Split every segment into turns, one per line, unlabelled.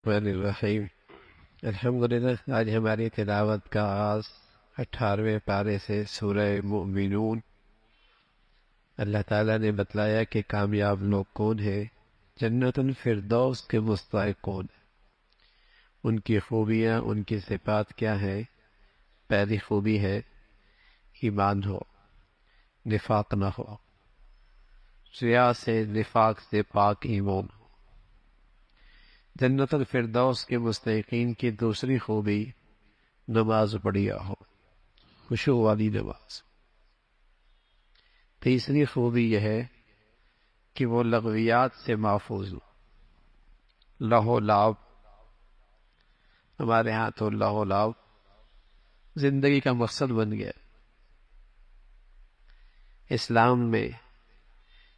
الرحمن الرحیم الحمدللہ۔ آج ہماری تلاوت کا آغاز 18ویں پارے سے سورہ مؤمنون۔ اللہ تعالیٰ نے بتلایا کہ کامیاب لوگ کون ہیں، جنت الفردوس کے مستحق کون ہیں، ان کی خوبیاں، ان کی صفات کیا ہیں۔ پہلی خوبی ہے ایمان ہو، نفاق نہ ہو، ریا سے، نفاق سے پاک ایمان ہو۔ جنت الفردوس کے مستحقین کی دوسری خوبی نماز بڑھیا ہو، خشوع والی نماز۔ تیسری خوبی یہ ہے کہ وہ لغویات سے محفوظ ہو، لہو لعب۔ ہمارے ہاں تو لہو لعب زندگی کا مقصد بن گیا۔ اسلام میں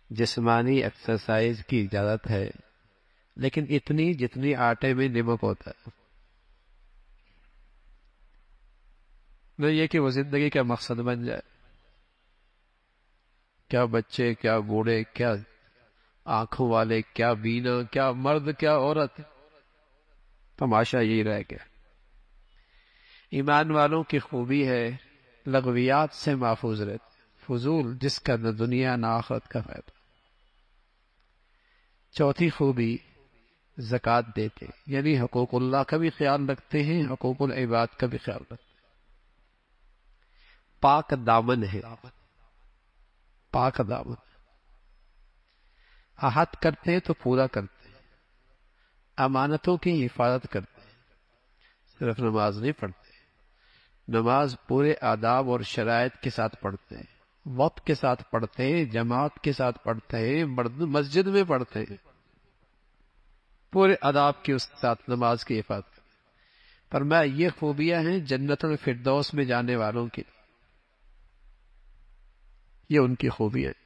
جسمانی ایکسرسائز کی اجازت ہے، لیکن اتنی جتنی آٹے میں نمک ہوتا ہے، نہ یہ کہ وہ زندگی کا مقصد بن جائے۔ کیا بچے، کیا بوڑھے، کیا آنکھوں والے، کیا بینا، کیا مرد، کیا عورت، تماشا یہی رہ گیا۔ ایمان والوں کی خوبی ہے لغویات سے محفوظ رہتے، فضول جس کا نہ دنیا نہ آخرت کا فائدہ۔ چوتھی خوبی زکوٰۃ دیتے، یعنی حقوق اللہ کا بھی خیال رکھتے ہیں، حقوق العباد کا بھی خیال رکھتے ہیں۔ پاک دامن ہے، پاک دامن، عہد کرتے ہیں تو پورا کرتے ہیں، امانتوں کی حفاظت کرتے ہیں۔ صرف نماز نہیں پڑھتے، نماز پورے آداب اور شرائط کے ساتھ پڑھتے ہیں، وقت کے ساتھ پڑھتے ہیں، جماعت کے ساتھ پڑھتے ہیں، مسجد میں پڑھتے ہیں، پورے آداب کے اس ساتھ نماز کی حفاظت کرتے ہیں۔ فرمایا یہ خوبیاں ہیں جنت الفردوس میں جانے والوں کی، یہ ان کی خوبیاں ہیں۔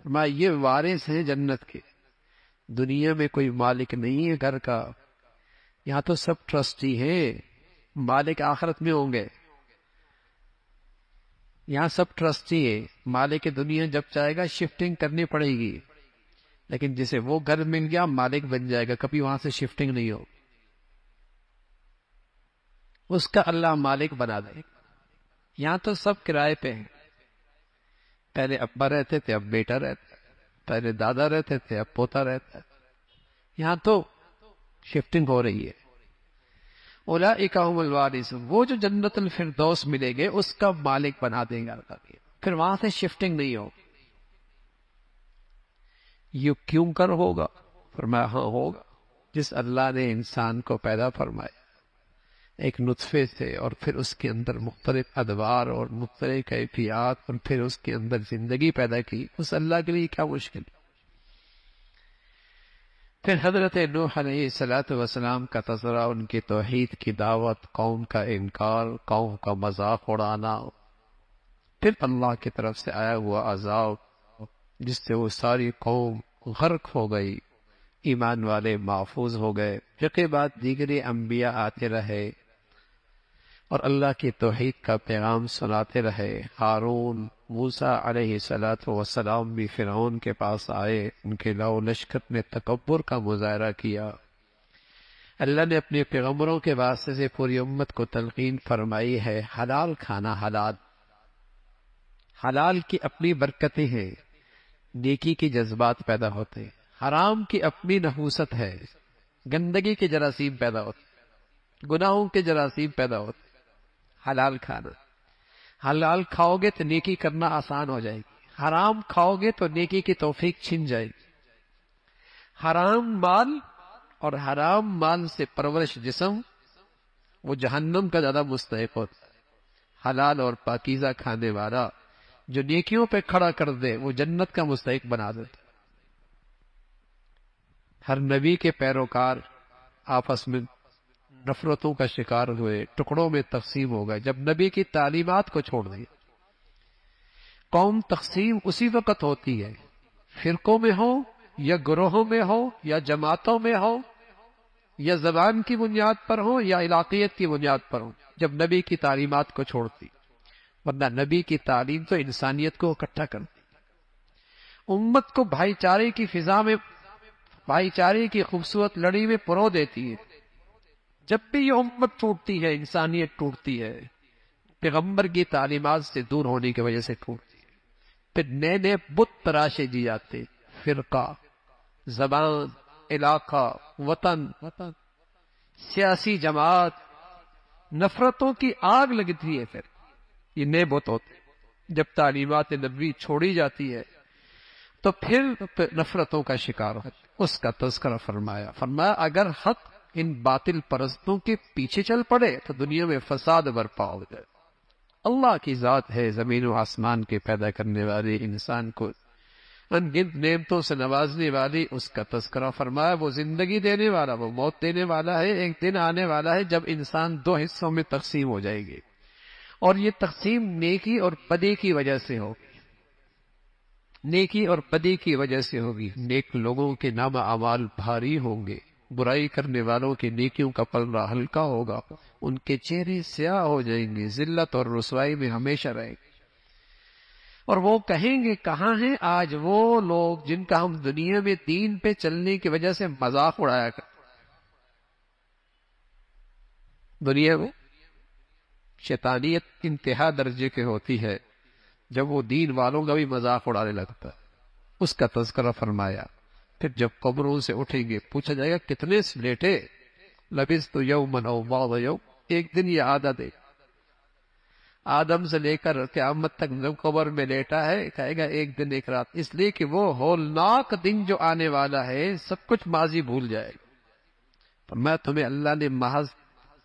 فرمایا یہ وارث ہیں جنت کے، دنیا میں کوئی مالک نہیں ہے گھر کا، یہاں تو سب ٹرسٹی ہیں، مالک آخرت میں ہوں گے، یہاں سب ٹرسٹی ہے۔ مالک دنیا جب چاہے گا شفٹنگ کرنی پڑے گی، لیکن جسے وہ گھر مل گیا مالک بن جائے گا، کبھی وہاں سے شفٹنگ نہیں ہو، اس کا اللہ مالک بنا دے۔ یہاں تو سب کرائے پہ ہیں، پہلے ابا رہتے تھے اب بیٹا رہتا ہے، پہلے دادا رہتے تھے اب پوتا رہتا ہے، یہاں تو شفٹنگ ہو رہی ہے۔ اولئک هم الوارثون، وہ جو جنت الفردوس ملے گے اس کا مالک بنا دیں گے اللہ، پھر وہاں سے شفٹنگ نہیں ہو۔ یہ کیوں کر ہوگا؟ فرمایا ہاں ہوگا، جس اللہ نے انسان کو پیدا فرمایا ایک نطفے سے، اور پھر اس کے اندر مختلف ادوار اور مختلف کیفیات، اور پھر اس کے اندر زندگی پیدا کی، اس اللہ کے لیے کیا مشکل ہے؟ پھر حضرت نوح علیہ السلام کا تذکرہ، ان کی توحید کی دعوت، قوم کا انکار، قوم کا مذاق اڑانا، پھر اللہ کی طرف سے آیا ہوا عذاب جس سے وہ ساری قوم غرق ہو گئی، ایمان والے محفوظ ہو گئے۔ پھر کے بعد دیگری انبیاء آتے رہے اور اللہ کی توحید کا پیغام سناتے رہے۔ ہارون، موسیٰ علیہ السلام بھی فرعون کے پاس آئے، ان کے لو لشکر نے تکبر کا مظاہرہ کیا۔ اللہ نے اپنے پیغمبروں کے واسطے سے پوری امت کو تلقین فرمائی ہے، حلال کھانا، حلال، حلال کی اپنی برکتیں ہیں، نیکی کے جذبات پیدا ہوتے ہیں، حرام کی اپنی نحوست ہے، گندگی کے جراثیم پیدا ہوتے، گناہوں کے جراثیم پیدا ہوتے۔ حلال کھانا، حلال کھاؤ گے تو نیکی کرنا آسان ہو جائے گی، حرام کھاؤ گے تو نیکی کی توفیق چھن جائے گی۔ حرام مال اور حرام مال سے پرورش جسم وہ جہنم کا زیادہ مستحق ہوتا ہے، حلال اور پاکیزہ کھانے والا جو نیکیوں پہ کھڑا کر دے وہ جنت کا مستحق بنا دیتا۔ ہر نبی کے پیروکار آپس میں نفرتوں کا شکار ہوئے، ٹکڑوں میں تقسیم ہو گئے جب نبی کی تعلیمات کو چھوڑ دیا۔ قوم تقسیم اسی وقت ہوتی ہے، فرقوں میں ہو یا گروہوں میں ہو یا جماعتوں میں ہو یا زبان کی بنیاد پر ہو یا علاقیت کی بنیاد پر ہو، جب نبی کی تعلیمات کو چھوڑتی، ورنہ نبی کی تعلیم تو انسانیت کو اکٹھا کرتی، امت کو بھائی چارے کی فضا میں، بھائی چارے کی خوبصورت لڑی میں پرو دیتی ہے۔ جب بھی یہ امت ٹوٹتی ہے، انسانیت ٹوٹتی ہے، پیغمبر کی تعلیمات سے دور ہونے کی وجہ سے ٹوٹتی ہے. پھر نئے نئے بت تراشے دی جاتے، فرقہ، زبان، علاقہ، وطن، سیاسی جماعت، نفرتوں کی آگ لگتی ہے. پھر یہ نئے بت ہوتے. جب تعلیمات نبوی چھوڑی جاتی ہے تو پھر نفرتوں کا شکار ہو. اس کا تذکرہ فرمایا اگر حق ان باطل پرستوں کے پیچھے چل پڑے تو دنیا میں فساد برپا ہو جائے. اللہ کی ذات ہے زمین و آسمان کے پیدا کرنے والی، انسان کو ان گنت نعمتوں سے نوازنے والی. اس کا تذکرہ فرمایا وہ زندگی دینے والا، وہ موت دینے والا ہے. ایک دن آنے والا ہے جب انسان دو حصوں میں تقسیم ہو جائے گی، اور یہ تقسیم نیکی اور بدی کی وجہ سے ہوگی. نیکی اور بدی کی وجہ سے ہوگی. نیک لوگوں کے نامہ اعمال بھاری ہوں گے، برائی کرنے والوں کے نیکیوں کا پلڑا ہلکا ہوگا. ان کے چہرے سیاہ ہو جائیں گے، ذلت اور رسوائی میں ہمیشہ رہیں گے. اور وہ کہیں گے کہاں ہیں آج وہ لوگ جن کا ہم دنیا میں دین پہ چلنے کی وجہ سے مذاق اڑایا کرتے. دنیا میں شیطانیت انتہا درجے کے ہوتی ہے جب وہ دین والوں کا بھی مذاق اڑانے لگتا ہے. اس کا تذکرہ فرمایا. پھر جب قبروں سے اٹھیں گے پوچھا جائے گا کتنے سے لیٹے؟ لبثت یوما او بعض یوم، ایک دن یا آدھا دن. آدم سے لے کر قیامت تک جب قبر میں لیٹا ہے کہے گا ایک دن ایک رات. اس لیے کہ وہ ہولناک دن جو آنے والا ہے سب کچھ ماضی بھول جائے گا. میں تمہیں اللہ نے محض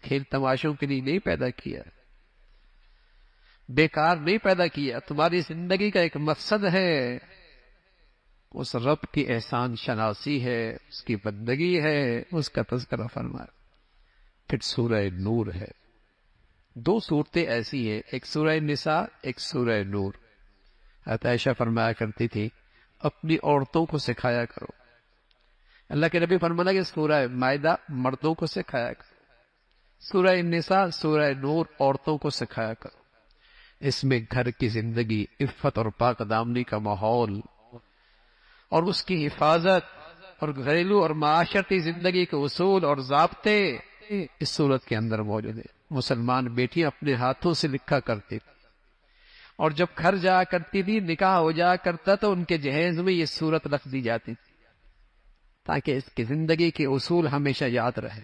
کھیل تماشوں کے لیے نہیں پیدا کیا، بیکار نہیں پیدا کیا. تمہاری زندگی کا ایک مقصد ہے، اس رب کی احسان شناسی ہے، اس کی بندگی ہے. اس کا تذکرہ فرمایا. پھر سورہ نور ہے. دو صورتیں ایسی ہیں، ایک سورہ نساء، ایک سورہ نور. حضرت عائشہ فرمایا کرتی تھی اپنی عورتوں کو سکھایا کرو. اللہ کے نبی فرمایا کہ سورہ مائدہ مردوں کو سکھایا کرو، سورہ نساء سورہ نور عورتوں کو سکھایا کرو. اس میں گھر کی زندگی، عفت اور پاک دامنی کا ماحول اور اس کی حفاظت اور گھریلو اور معاشرتی زندگی کے اصول اور ضابطے اس صورت کے اندر موجود ہیں. مسلمان بیٹیاں اپنے ہاتھوں سے لکھا کرتی تھی، اور جب گھر جا کرتی تھی نکاح ہو جا کرتا تو ان کے جہیز میں یہ صورت رکھ دی جاتی تھی تاکہ اس کی زندگی کے اصول ہمیشہ یاد رہے.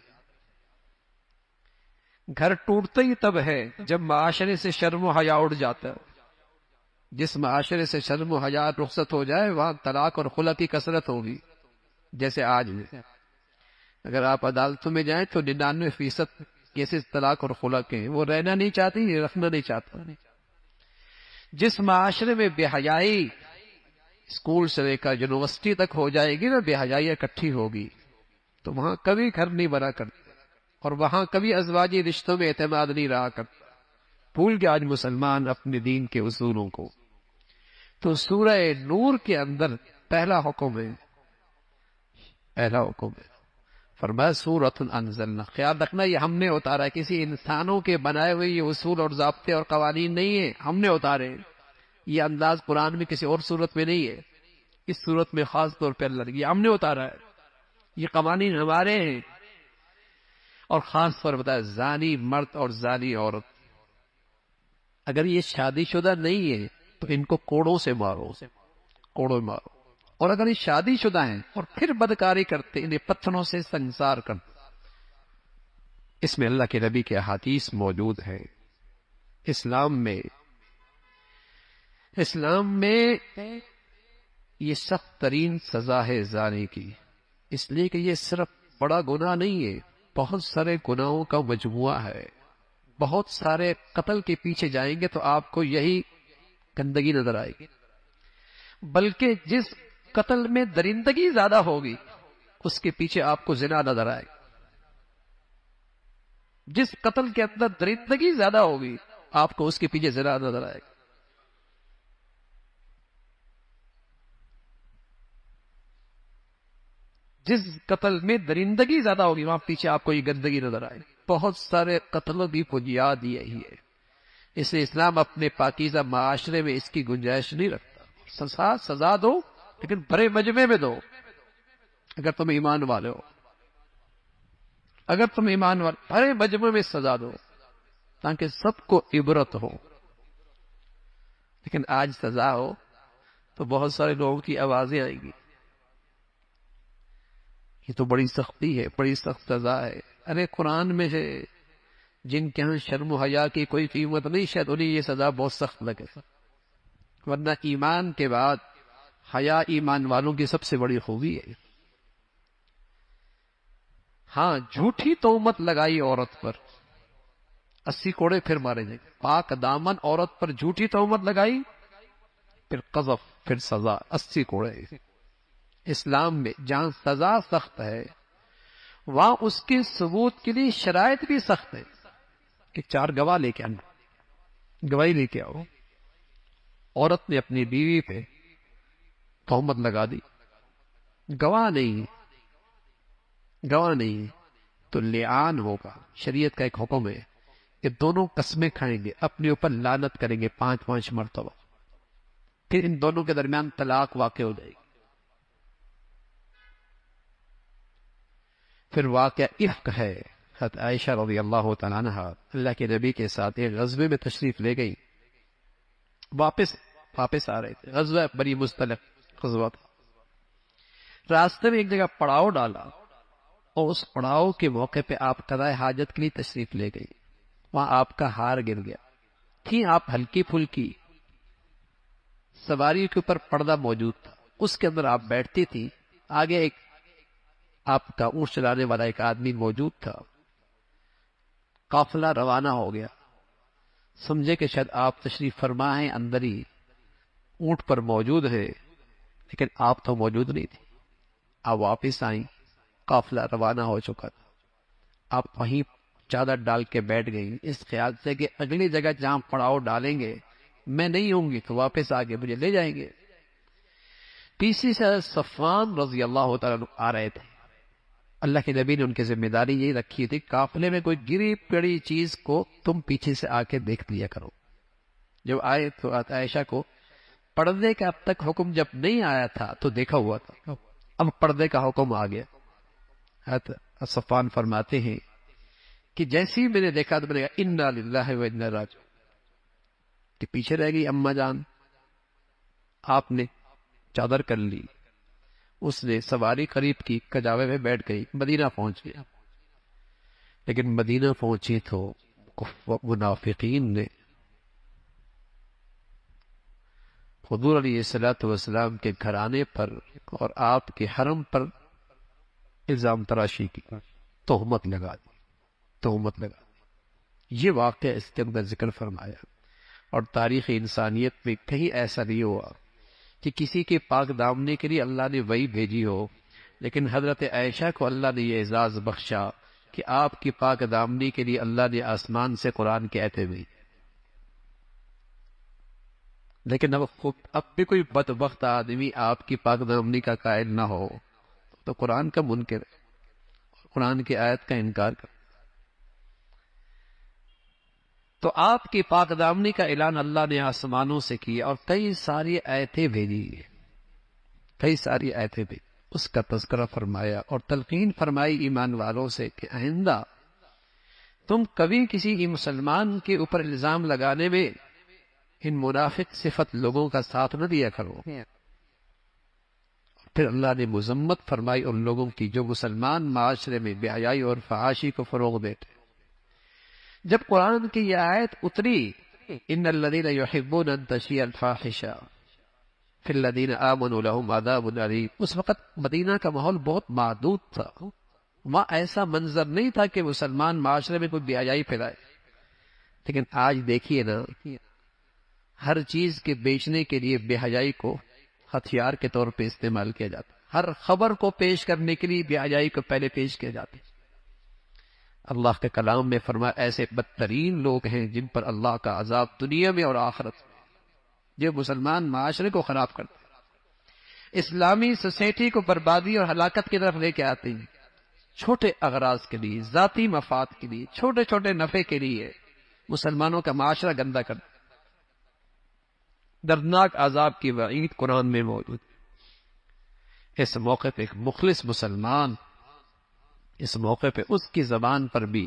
گھر ٹوٹتا ہی تب ہے جب معاشرے سے شرم و حیا اڑ جاتا ہے. جس معاشرے سے شرم و حیا رخصت ہو جائے وہاں طلاق اور خلع کی کثرت ہوگی. جیسے آج اگر آپ عدالتوں میں جائیں تو 99% کیسز طلاق اور خلع کے ہیں. وہ رہنا نہیں چاہتی، رکھنا نہیں چاہتا. جس معاشرے میں بے حیائی اسکول سے لے کر یونیورسٹی تک ہو جائے گی نا، بے حیائی اکٹھی ہوگی، تو وہاں کبھی گھر نہیں بنا کرتے، اور وہاں کبھی ازواجی رشتوں میں اعتماد نہیں رہا کرتا. بھول گیا آج مسلمان اپنے دین کے اصولوں کو. تو سورہ نور کے اندر پہلا حکم ہے، فرمایا سورۃ انزلنا. خیال رکھنا یہ ہم نے اتارا ہے، کسی انسانوں کے بنائے ہوئے یہ اصول اور ضابطے اور قوانین نہیں ہیں، ہم نے اتارے. یہ انداز قرآن میں کسی اور صورت میں نہیں ہے، اس صورت میں خاص طور پہ اللہ نے یہ ہم نے اتارا ہے. یہ قوانین ہمارے ہیں. اور خاص طور بتایا زانی مرد اور زانی عورت اگر یہ شادی شدہ نہیں ہے تو ان کو کوڑوں سے مارو، کوڑوں مارو. اور اگر یہ شادی شدہ ہیں اور پھر بدکاری کرتے انہیں پتھروں سے سنسار کرتے. اس میں اللہ کے نبی کے احادیث موجود ہیں. اسلام میں یہ سخت ترین سزا ہے زانی کی، اس لیے کہ یہ صرف بڑا گناہ نہیں ہے، بہت سارے گناہوں کا مجموعہ ہے. بہت سارے قتل کے پیچھے جائیں گے تو آپ کو یہی گندگی نظر آئے گی. بلکہ جس قتل میں درندگی زیادہ ہوگی اس کے پیچھے آپ کو زنا نظر آئے گا. جس قتل کے اندر درندگی زیادہ ہوگی آپ کو اس کے پیچھے زنا نظر آئے گا. جس قتل میں درندگی زیادہ ہوگی وہاں پیچھے آپ کو یہ گندگی نظر آئے. بہت سارے قتلوں کی بنیاد یہی ہے. اس لیے اسلام اپنے پاکیزہ معاشرے میں اس کی گنجائش نہیں رکھتا. سزا دو لیکن بڑے مجمع میں دو اگر تم ایمان والے ہو. اگر تم ایمان والے بھرے مجمع میں سزا دو تاکہ سب کو عبرت ہو، لیکن آج سزا ہو تو بہت سارے لوگوں کی آوازیں آئیں گی، یہ تو بڑی سختی ہے، بڑی سخت سزا ہے۔ ارے قرآن میں ہے جن کے ہاں شرم و حیا کی کوئی قیمت نہیں، شاید انہیں یہ سزا بہت سخت لگے، ورنہ ایمان کے بعد حیا ایمان والوں کی سب سے بڑی خوبی ہے۔ ہاں، جھوٹی تہمت لگائی عورت پر 80 کوڑے پھر مارے جائیں گے۔ پاک دامن عورت پر جھوٹی تہمت لگائی، پھر قذف، پھر سزا 80 کوڑے۔ اسلام میں جہاں سزا سخت ہے وہاں اس کے ثبوت کے لیے شرائط بھی سخت ہے کہ 4 گواہ لے کے آنا، گواہی لے کے آؤ۔ عورت نے اپنی بیوی پہ تہمت لگا دی، گواہ نہیں تو لعان ہوگا۔ شریعت کا ایک حکم ہے کہ دونوں قسمیں کھائیں گے، اپنے اوپر لعنت کریں گے 5 مرتبہ، پھر ان دونوں کے درمیان طلاق واقع ہو جائے گی۔ پھر واقعہ افک ہے، حضرت عائشہ رضی اللہ تعالیٰ عنہ اللہ کے نبی کے ساتھ ایک غزوے میں تشریف لے گئی، واپس آ رہے تھے، غزوہ بڑی مستلق غزوہ تھا۔ راستے میں ایک جگہ پڑاؤ ڈالا اور اس پڑاؤ کے موقع پہ آپ قضاء حاجت کے لیے تشریف لے گئی، وہاں آپ کا ہار گر گیا تھی، آپ ہلکی پھلکی، سواری کے اوپر پردہ موجود تھا، اس کے اندر آپ بیٹھتی تھی، آگے ایک آپ کا اونٹ چلانے والا ایک آدمی موجود تھا، قافلہ روانہ ہو گیا، سمجھے کہ شاید آپ تشریف فرما ہیں، اندر ہی اونٹ پر موجود ہے، لیکن آپ تو موجود نہیں تھی۔ آپ واپس آئیں، قافلہ روانہ ہو چکا تھا، آپ وہیں چادر ڈال کے بیٹھ گئی اس خیال سے کہ اگلی جگہ جہاں پڑاؤ ڈالیں گے میں نہیں ہوں گی تو واپس آگے مجھے لے جائیں گے۔ پیچھے سے صفوان رضی اللہ تعالیٰ عنہ آ رہے تھے، اللہ کے نبی نے ان کی ذمہ داری یہی رکھی تھی، قافلے میں کوئی گری پڑی چیز کو تم پیچھے سے آ کے دیکھ لیا کرو۔ جب آئے تو عائشہ کو پردے کا اب تک حکم جب نہیں آیا تھا تو دیکھا ہوا تھا، اب پردے کا حکم آ گیا۔ حضرت صفوان فرماتے ہیں کہ جیسے ہی میں نے دیکھا تو میں نے کہا انا للہ و انا راجعون، کہ پیچھے رہ گئی اماں جان، آپ نے چادر کر لی، اس نے سواری قریب کی، کجاوے میں بیٹھ گئی، مدینہ پہنچ گیا۔ لیکن مدینہ پہنچی تو منافقین نے حضور علیہ الصلوۃ والسلام کے گھرانے پر اور آپ کے حرم پر الزام تراشی کی، تہمت لگا دی۔ یہ واقعہ اس کے اندر ذکر فرمایا، اور تاریخ انسانیت میں کہیں ایسا نہیں ہوا کہ کسی کے پاک دامنی کے لیے اللہ نے وحی بھیجی ہو، لیکن حضرت عائشہ کو اللہ نے یہ اعزاز بخشا کہ آپ کی پاک دامنی کے لیے اللہ نے آسمان سے قرآن کے آیتیں بھیجی۔ لیکن اب بھی کوئی بدبخت آدمی آپ کی پاک دامنی کا قائل نہ ہو تو قرآن کا منکر ہے، قرآن کی آیت کا انکار کر۔ تو آپ کی پاک دامنی کا اعلان اللہ نے آسمانوں سے کیا اور کئی ساری آیتیں بھیجی، اس کا تذکرہ فرمایا اور تلقین فرمائی ایمان والوں سے کہ آئندہ تم کبھی کسی مسلمان کے اوپر الزام لگانے میں ان منافق صفت لوگوں کا ساتھ نہ دیا کرو۔ پھر اللہ نے مذمت فرمائی ان لوگوں کی جو مسلمان معاشرے میں بے حیائی اور فحاشی کو فروغ دیتے۔ جب قرآن کی یہ آیت اتری ان الذین یحبون ان تشیع الفاحشہ فی الذین آمنوا لہم عذاب علیم، اس وقت مدینہ کا ماحول بہت محدود تھا، وہاں ایسا منظر نہیں تھا کہ مسلمان معاشرے میں کوئی بے حیائی پھیلائے۔ لیکن آج دیکھیے نا، ہر چیز کے بیچنے کے لیے بے حیائی کو ہتھیار کے طور پہ استعمال کیا جاتا ہے، ہر خبر کو پیش کرنے کے لیے بے حیائی کو پہلے پیش کیا جاتا ہے۔ اللہ کے کلام میں فرمایا ایسے بدترین لوگ ہیں جن پر اللہ کا عذاب دنیا میں اور آخرت میں، جو مسلمان معاشرے کو خراب کرتے ہیں، اسلامی سوسائٹی کو بربادی اور ہلاکت کی طرف لے کے آتے ہیں، چھوٹے اغراض کے لیے، ذاتی مفاد کے لیے، چھوٹے چھوٹے نفع کے لیے مسلمانوں کا معاشرہ گندا کرتے ہیں۔ دردناک عذاب کی وعید قرآن میں موجود ہے۔ اس موقع پہ ایک مخلص مسلمان اس موقع پہ اس کی زبان پر بھی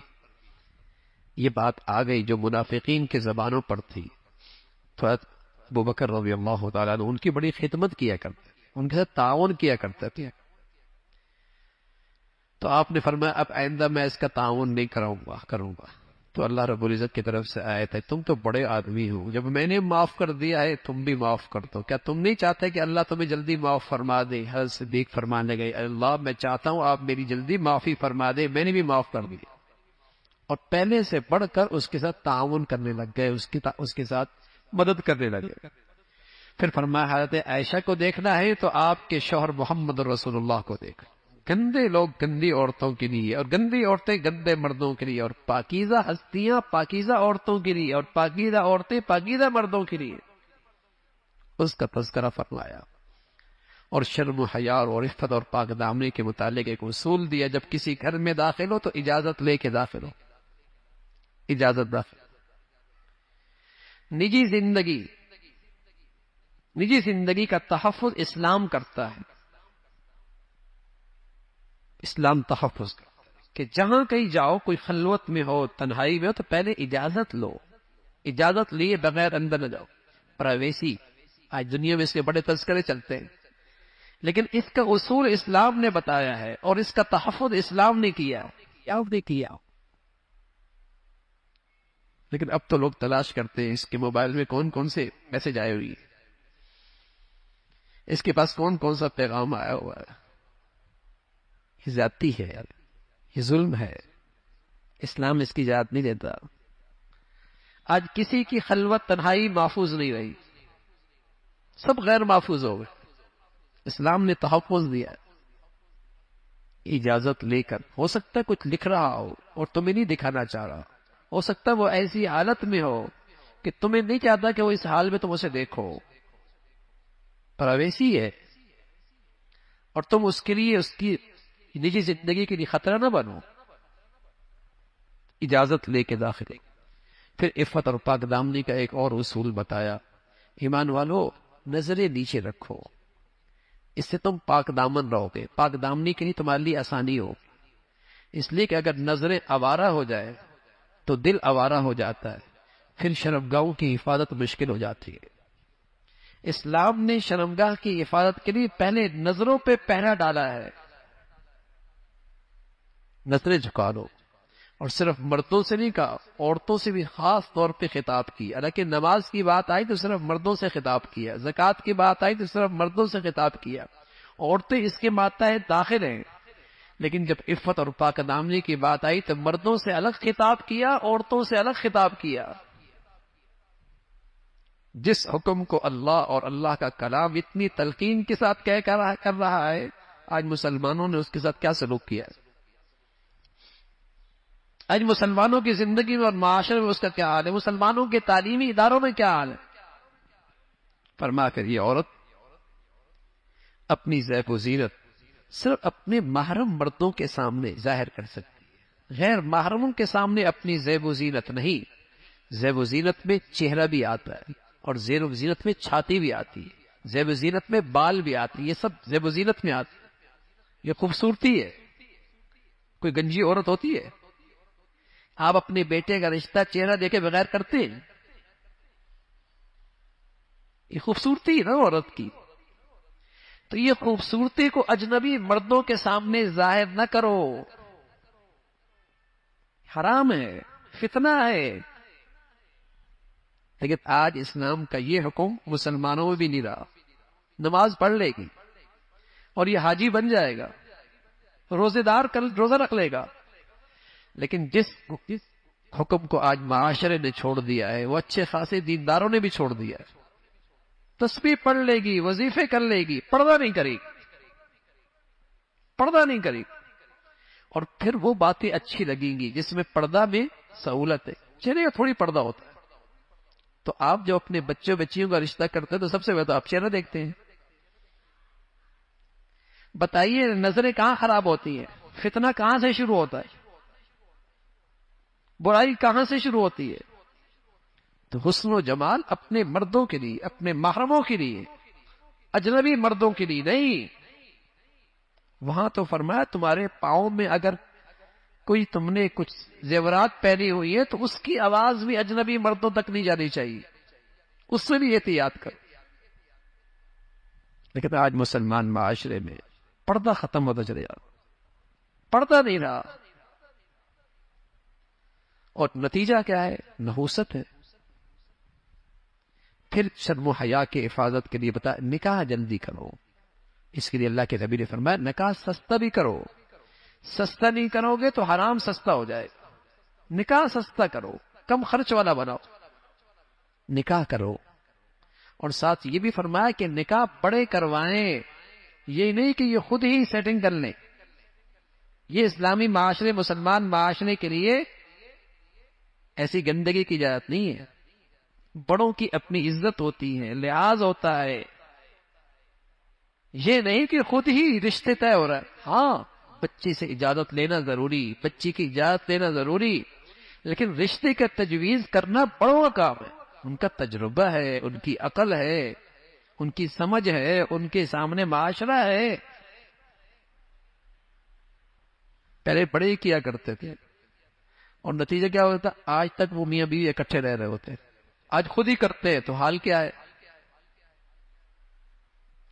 یہ بات آ گئی جو منافقین کی زبانوں پر تھی. تو ابو بکر رضی اللہ تعالیٰ عنہ ان کی بڑی خدمت کیا کرتے، ان کے ساتھ تعاون کیا کرتے تھے. تو آپ نے فرمایا اب آئندہ میں اس کا تعاون نہیں کروں گا. تو اللہ رب العزت کی طرف سے آیت ہے تم تو بڑے آدمی ہو، جب میں نے معاف کر دیا ہے تم بھی معاف کر دو. کیا تم نہیں چاہتے کہ اللہ تمہیں جلدی معاف فرما دے؟ حضرت صدیق فرمانے گئے اللہ میں چاہتا ہوں آپ میری جلدی معافی فرما دے، میں نے بھی معاف کر دیا. اور پہلے سے بڑھ کر اس کے ساتھ تعاون کرنے لگ گئے، اس کے ساتھ مدد کرنے لگے. پھر فرمایا حضرت عائشہ کو دیکھنا ہے تو آپ کے شوہر محمد رسول اللہ کو دیکھ. گندے لوگ گندی عورتوں کے لیے، اور گندی عورتیں گندے مردوں کے لیے، اور پاکیزہ ہستیاں پاکیزہ عورتوں کے لیے، اور پاکیزہ عورتیں پاکیزہ مردوں کے لیے اس کا تذکرہ فرمایا. اور شرم و حیا اور عفت اور پاک دامنی کے متعلق ایک اصول دیا، جب کسی گھر میں داخل ہو تو اجازت لے کے داخل ہو، اجازت داخل. نجی زندگی کا تحفظ اسلام کرتا ہے. اسلام تحفظ کرتا ہے کہ جہاں کہیں جاؤ، کوئی خلوت میں ہو، تنہائی میں ہو، تو پہلے اجازت لو. اجازت لیے بغیر اندر نہ جاؤ. پرائیویسی آج دنیا میں اس کے بڑے تذکرے چلتے ہیں، لیکن اس کا اصول اسلام نے بتایا ہے اور اس کا تحفظ اسلام نے کیا. لیکن اب تو لوگ تلاش کرتے ہیں اس کے موبائل میں کون کون سے میسج آئے ہوئی، اس کے پاس کون کون سا پیغام آیا ہوا ہے. یہ زیادتی ہے یار، یہ ظلم ہے. اسلام اس کی اجازت نہیں دیتا. آج کسی کی خلوت تنہائی محفوظ نہیں رہی، سب غیر محفوظ ہو گئے. اسلام نے تحفظ دیا اجازت لے کر. ہو سکتا ہے کچھ لکھ رہا ہو اور تمہیں نہیں دکھانا چاہ رہا، ہو سکتا ہے وہ ایسی حالت میں ہو کہ تمہیں نہیں چاہتا کہ وہ اس حال میں تم اسے دیکھو. پرائیویسی ہے، اور تم اس کے لیے، اس کی نجی زندگی کے لیے خطرہ نہ بنو. اجازت لے کے داخل. پھر عفت اور پاک دامنی کا ایک اور اصول بتایا. ایمان والو نظریں نیچے رکھو، اس سے تم پاک دامن رہو گے. پاک دامنی کے لیے تمہارے لیے آسانی ہو، اس لیے کہ اگر نظریں آوارہ ہو جائے تو دل آوارہ ہو جاتا ہے، پھر شرمگاہوں کی حفاظت مشکل ہو جاتی ہے. اسلام نے شرمگاہ کی حفاظت کے لیے پہلے نظروں پہ پہرا ڈالا ہے. نظریں جھکا لو. اور صرف مردوں سے نہیں کہا، عورتوں سے بھی خاص طور پہ خطاب کی. حالانکہ نماز کی بات آئی تو صرف مردوں سے خطاب کیا، زکوٰۃ کی بات آئی تو صرف مردوں سے خطاب کیا. عورتیں اس کے ماتحت داخل ہیں، لیکن جب عفت اور پاک دامنی کی بات آئی تو مردوں سے الگ خطاب کیا، عورتوں سے الگ خطاب کیا. جس حکم کو اللہ اور اللہ کا کلام اتنی تلقین کے ساتھ کر رہا ہے، آج مسلمانوں نے اس کے ساتھ کیا سلوک کیا ہے؟ آج مسلمانوں کی زندگی میں اور معاشرے میں اس کا کیا حال ہے؟ مسلمانوں کے تعلیمی اداروں میں کیا حال ہے؟ فرما کر یہ عورت اپنی زیب و زینت صرف اپنے محرم مردوں کے سامنے ظاہر کر سکتی ہے، غیر محرموں کے سامنے اپنی زیب و زینت نہیں. زیب و زینت میں چہرہ بھی آتا ہے، اور زیب و زینت میں چھاتی بھی آتی ہے، زیب و زینت میں بال بھی آتی ہے. یہ سب زیب و زینت میں آتی ہے. یہ خوبصورتی ہے. کوئی گنجی عورت ہوتی ہے؟ آپ اپنے بیٹے کا رشتہ چہرہ دیکھے بغیر کرتے ہیں؟ یہ خوبصورتی ہے نا عورت کی. تو یہ خوبصورتی کو اجنبی مردوں کے سامنے ظاہر نہ کرو، حرام ہے، فتنہ ہے. لیکن آج اسلام کا یہ حکم مسلمانوں میں بھی نہیں رہا. نماز پڑھ لے گی اور یہ حاجی بن جائے گا، روزہ رکھ لے گا، لیکن جس حکم کو آج معاشرے نے چھوڑ دیا ہے وہ اچھے خاصے دینداروں نے بھی چھوڑ دیا ہے. تسبیح پڑھ لے گی، وظیفے کر لے گی، پردہ نہیں کرے گی. اور پھر وہ باتیں اچھی لگیں گی جس میں پردہ میں سہولت ہے. چہرے کا تھوڑی پردہ ہوتا ہے. تو آپ جو اپنے بچوں بچیوں کا رشتہ کرتے ہیں تو سب سے پہلے تو آپ چہرہ دیکھتے ہیں. بتائیے نظریں کہاں خراب ہوتی ہیں؟ فتنہ کہاں سے شروع ہوتا ہے؟ برائی کہاں سے شروع ہوتی ہے؟ تو حسن و جمال اپنے مردوں کے لیے، اپنے محرموں کے لیے، اجنبی مردوں کے لیے نہیں. وہاں تو فرمایا تمہارے پاؤں میں اگر کوئی تم نے کچھ زیورات پہنی ہوئی ہے تو اس کی آواز بھی اجنبی مردوں تک نہیں جانی چاہیے، اس سے بھی احتیاط کر۔ لیکن آج مسلمان معاشرے میں پردہ ختم ہوتا چلے جا رہا، پردہ نہیں رہا، اور نتیجہ کیا ہے؟ نحوست ہے۔ پھر شرم و حیا کے حفاظت کے لیے بتا نکاح جلدی کرو، اس کے لیے اللہ کے نبی نے فرمایا نکاح سستا بھی کرو، سستا نہیں کرو گے تو حرام سستا ہو جائے گا، نکاح سستا کرو، کم خرچ والا بناؤ، نکاح کرو۔ اور ساتھ یہ بھی فرمایا کہ نکاح بڑے کروائیں، یہ نہیں کہ یہ خود ہی سیٹنگ کر لیں، یہ اسلامی معاشرے مسلمان معاشرے کے لیے ایسی گندگی کی اجازت نہیں ہے۔ بڑوں کی اپنی عزت ہوتی ہے، لحاظ ہوتا ہے، یہ نہیں کہ خود ہی رشتے طے ہو رہا ہے۔ ہاں بچی سے اجازت لینا ضروری، بچی کی اجازت لینا ضروری، لیکن رشتے کا تجویز کرنا بڑوں کا کام ہے، ان کا تجربہ ہے، ان کی عقل ہے، ان کی سمجھ ہے، ان کے سامنے معاشرہ ہے۔ پہلے بڑے ہی کیا کرتے تھے، اور نتیجہ کیا ہوتا؟ آج تک وہ میاں بیوی اکٹھے رہ رہے ہوتے، آج خود ہی کرتے ہیں تو حال کیا ہے؟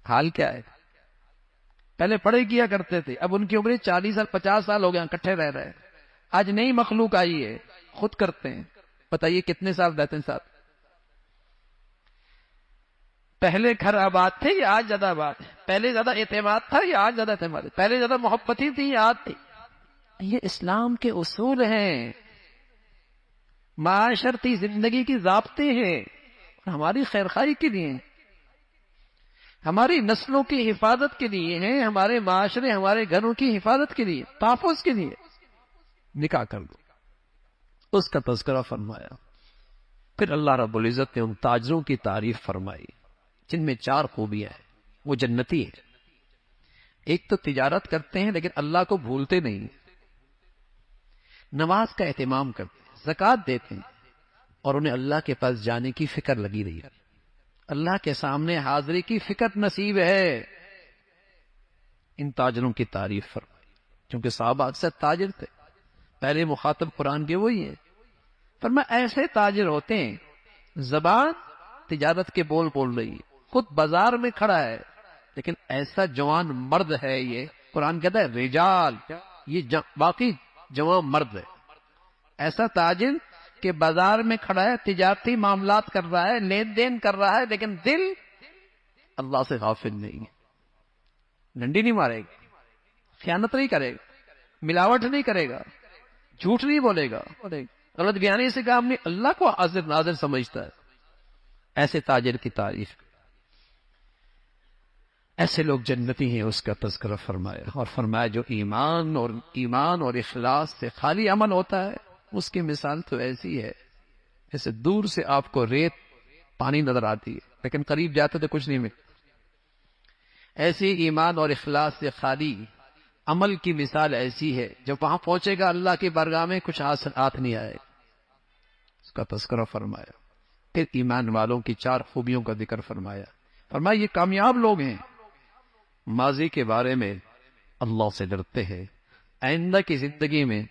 حال کیا ہے؟ پہلے بڑے کیا کرتے تھے، اب ان کی عمر 40 سال 50 سال ہو گئے، اکٹھے رہ رہے ہیں۔ آج نئی مخلوق آئی ہے، خود کرتے ہیں، بتائیے کتنے سال رہتے ہیں ساتھ؟ پہلے گھر آباد تھے یا آج زیادہ آباد ہے؟ پہلے زیادہ اعتماد تھا یا آج زیادہ اعتماد ہے؟ پہلے زیادہ محبت ہی تھی یا آج تھی؟ یہ اسلام کے اصول ہیں، معاشرتی زندگی کی ضابطے ہیں، اور ہماری خیرخواہی کے لیے، ہماری نسلوں کی حفاظت کے لیے ہیں، ہمارے معاشرے ہمارے گھروں کی حفاظت کے لیے، تحفظ کے لیے۔ نکاح کر دو، اس کا تذکرہ فرمایا۔ پھر اللہ رب العزت نے ان تاجروں کی تعریف فرمائی جن میں 4 خوبیاں ہیں، وہ جنتی ہیں۔ ایک تو تجارت کرتے ہیں لیکن اللہ کو بھولتے نہیں، نماز کا اہتمام کرتے ہیں، زکوٰۃ دیتے ہیں، اور انہیں اللہ کے پاس جانے کی فکر لگی رہی ہے، اللہ کے سامنے حاضری کی فکر نصیب ہے۔ ان تاجروں کی تعریف فرمائی، کیونکہ صحابہ اکثر تاجر تھے، پہلے مخاطب قرآن کے وہی ہیں۔ فرمایا ایسے تاجر ہوتے ہیں، زبان تجارت کے بول بول رہی ہے، خود بازار میں کھڑا ہے، لیکن ایسا جوان مرد ہے، یہ قرآن کہتا ہے رجال، یہ باقی جوان مرد ہے، ایسا تاجر کہ بازار میں کھڑا ہے، تجارتی معاملات کر رہا ہے، لین دین کر رہا ہے، لیکن دل اللہ سے غافل نہیں ہے، ڈنڈی نہیں مارے گا، خیانت نہیں کرے گا، ملاوٹ نہیں کرے گا، جھوٹ نہیں بولے گا، غلط بیانی سے کام نہیں، اللہ کو حاضر ناظر سمجھتا ہے۔ ایسے تاجر کی تعریف، ایسے لوگ جنتی ہیں، اس کا تذکرہ فرمایا، اور فرمایا جو ایمان اور اخلاص سے خالی عمل ہوتا ہے، اس کی مثال تو ایسی ہے جیسے دور سے آپ کو ریت پانی نظر آتی ہے لیکن قریب جاتے تو کچھ نہیں ملتا۔ ایسی ایمان اور اخلاص سے خالی عمل کی مثال ایسی ہے، جب وہاں پہنچے گا اللہ کی بارگاہ میں کچھ ہاتھ نہیں آئے گا، اس کا تذکرہ فرمایا۔ پھر ایمان والوں کی 4 خوبیوں کا ذکر فرمایا، فرمایا یہ کامیاب لوگ ہیں، ماضی کے بارے میں اللہ سے ڈرتے ہیں، آئندہ کی زندگی میں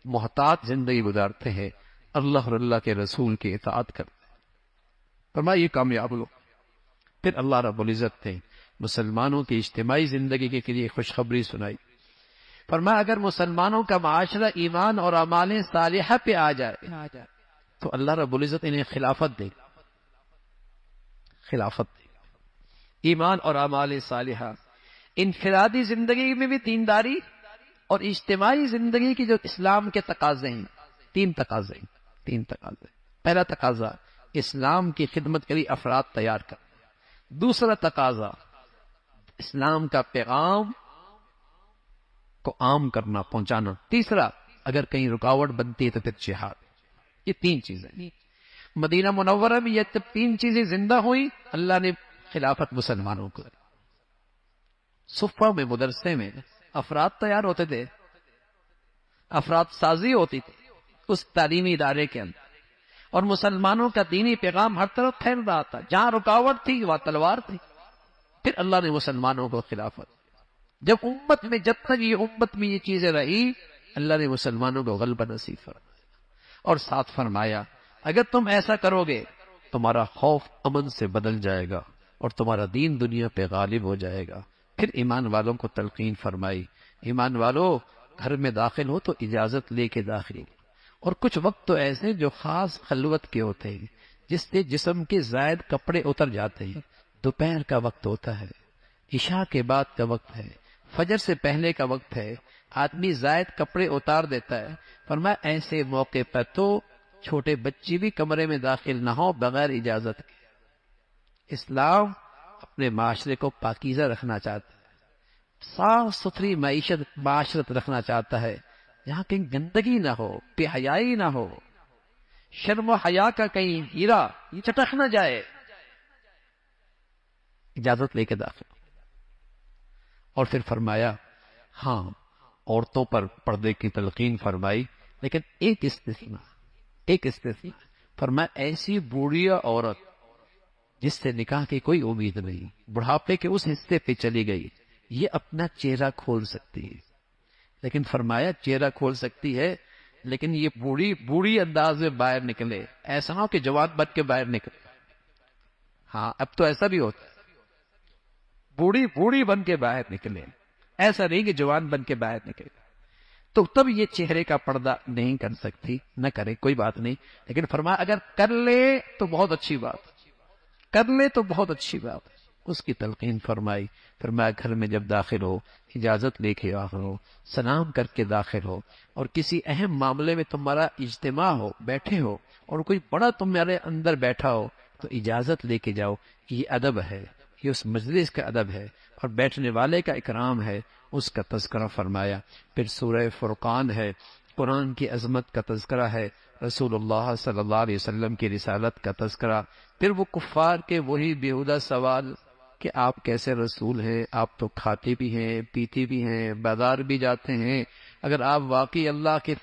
محتاط زندگی گزارتے ہیں، اللہ اور اللہ کے رسول کی اطاعت کرتے ہیں، فرمایا یہ کامیاب لوگ۔ پھر اللہ رب العزت نے مسلمانوں کی اجتماعی زندگی کے لیے خوشخبری سنائی، فرمایا اگر مسلمانوں کا معاشرہ ایمان اور اعمال صالحہ پہ آ جائے تو اللہ رب العزت انہیں خلافت دے گا، خلافت دے گا۔ ایمان اور اعمال صالحہ، انفرادی زندگی میں بھی دینداری، اور اجتماعی زندگی کی جو اسلام کے تقاضے ہیں، 3 تقاضے۔ پہلا تقاضا اسلام کی خدمت کے لیے افراد تیار کر، دوسرا تقاضا اسلام کا پیغام کو عام کرنا، پہنچانا، تیسرا اگر کہیں رکاوٹ بنتی ہے تو پھر جہاد۔ یہ 3 چیزیں مدینہ منورہ میں، یہ 3 چیزیں زندہ ہوئی، اللہ نے خلافت مسلمانوں کو۔ صفہ میں، مدرسے میں افراد تیار ہوتے تھے، افراد سازی ہوتی تھی اس تعلیمی ادارے کے اندر، اور مسلمانوں کا دینی پیغام ہر طرف پھیل رہا تھا، جہاں رکاوٹ تھی وہاں تلوار تھی۔ پھر اللہ نے مسلمانوں کو خلافت، جب تک یہ امت میں یہ چیزیں رہی اللہ نے مسلمانوں کو غلبہ نصیب فرمایا، اور ساتھ فرمایا اگر تم ایسا کرو گے تمہارا خوف امن سے بدل جائے گا اور تمہارا دین دنیا پہ غالب ہو جائے گا۔ پھر ایمان والوں کو تلقین فرمائی، ایمان والو گھر میں داخل ہو تو اجازت لے کے داخل ہو، اور کچھ وقت تو ایسے جو خاص خلوت کے ہوتے ہیں جس سے جسم کے زائد کپڑے اتر جاتے ہیں۔ دوپہر کا وقت ہوتا ہے، عشاء کے بعد کا وقت ہے، فجر سے پہلے کا وقت ہے، آدمی زائد کپڑے اتار دیتا ہے۔ فرمایا ایسے موقع پر تو چھوٹے بچے بھی کمرے میں داخل نہ ہو بغیر اجازت کے۔ اسلام اپنے معاشرے کو پاکیزہ رکھنا چاہتا ہے، صاف ستھری معاشرت رکھنا چاہتا ہے، جہاں کہیں گندگی نہ ہو، بے حیائی نہ ہو، شرم و حیا کا کہیں ہیرا یہ چٹک نہ جائے۔ اجازت لے کے داخل، اور پھر فرمایا ہاں عورتوں پر پردے کی تلقین فرمائی، لیکن ایک استثناء فرمایا ایسی بوڑھی عورت جس سے نکاح کی کوئی امید نہیں، بڑھاپے کے اس حصے پہ چلی گئی، یہ اپنا چہرہ کھول سکتی ہے۔ لیکن فرمایا چہرہ کھول سکتی ہے لیکن یہ بوڑھی انداز میں باہر نکلے، ایسا نہ ہو کہ جوان بن کے باہر نکلے۔ ہاں اب تو ایسا بھی ہوتا ہے، بوڑھی بن کے باہر نکلے، ایسا نہیں کہ جوان بن کے باہر نکلے۔ تو تب یہ چہرے کا پردہ نہیں کر سکتی، نہ کرے کوئی بات نہیں، لیکن فرمایا اگر کر لے تو بہت اچھی بات، اس کی تلقین فرمائی۔ فرمایا گھر میں جب داخل ہو اجازت لے کے داخل ہو، سلام کر کے داخل ہو، اور کسی اہم معاملے میں تمہارا اجتماع ہو، بیٹھے ہو، اور کوئی بڑا تمہارے اندر بیٹھا ہو تو اجازت لے کے جاؤ، یہ ادب ہے، یہ اس مجلس کا ادب ہے اور بیٹھنے والے کا اکرام ہے، اس کا تذکرہ فرمایا۔ پھر سورہ فرقان ہے، قرآن کی عظمت کا تذکرہ ہے، رسول اللہ صلی اللہ علیہ وسلم کی رسالت کا تذکرہ، پھر وہ کفار کے وہی بیہودہ سوال کہ آپ کیسے رسول ہیں، آپ تو کھاتے بھی ہیں، پیتے بھی ہیں، بازار بھی جاتے ہیں، اگر آپ واقعی اللہ کے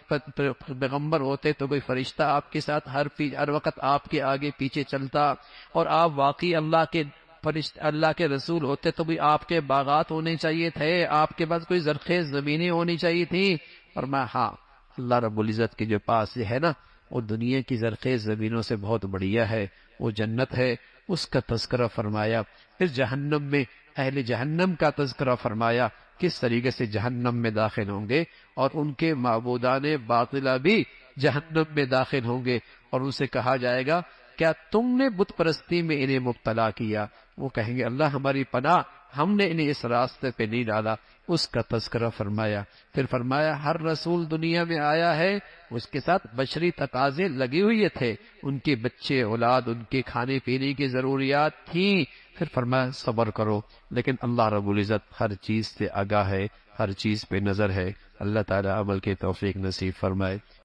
پیغمبر ہوتے تو کوئی فرشتہ آپ کے ساتھ ہر وقت آپ کے آگے پیچھے چلتا، اور آپ واقعی اللہ کے رسول ہوتے تو بھی آپ کے باغات ہونے چاہیے تھے، آپ کے پاس کوئی زرخیز زمینیں ہونی چاہیے تھی۔ اور میں ہاں اللہ رب العزت کے جو پاس یہ ہے نا، وہ دنیا کی زرخیز زمینوں سے بہت بڑھیا ہے، وہ جنت ہے، اس کا تذکرہ فرمایا۔ پھر جہنم میں اہل جہنم کا تذکرہ فرمایا، کس طریقے سے جہنم میں داخل ہوں گے، اور ان کے معبودان باطلہ بھی جہنم میں داخل ہوں گے، اور ان سے کہا جائے گا کیا تم نے بت پرستی میں انہیں مبتلا کیا؟ وہ کہیں گے اللہ ہماری پناہ، ہم نے انہیں اس راستے پہ نہیں ڈالا، اس کا تذکرہ فرمایا۔ پھر فرمایا ہر رسول دنیا میں آیا ہے، اس کے ساتھ بشری تقاضے لگے ہوئے تھے، ان کے بچے اولاد، ان کے کھانے پینے کی ضروریات تھیں۔ پھر فرمایا صبر کرو، لیکن اللہ رب العزت ہر چیز سے آگاہ ہے، ہر چیز پہ نظر ہے۔ اللہ تعالی عمل کے توفیق نصیب فرمائے۔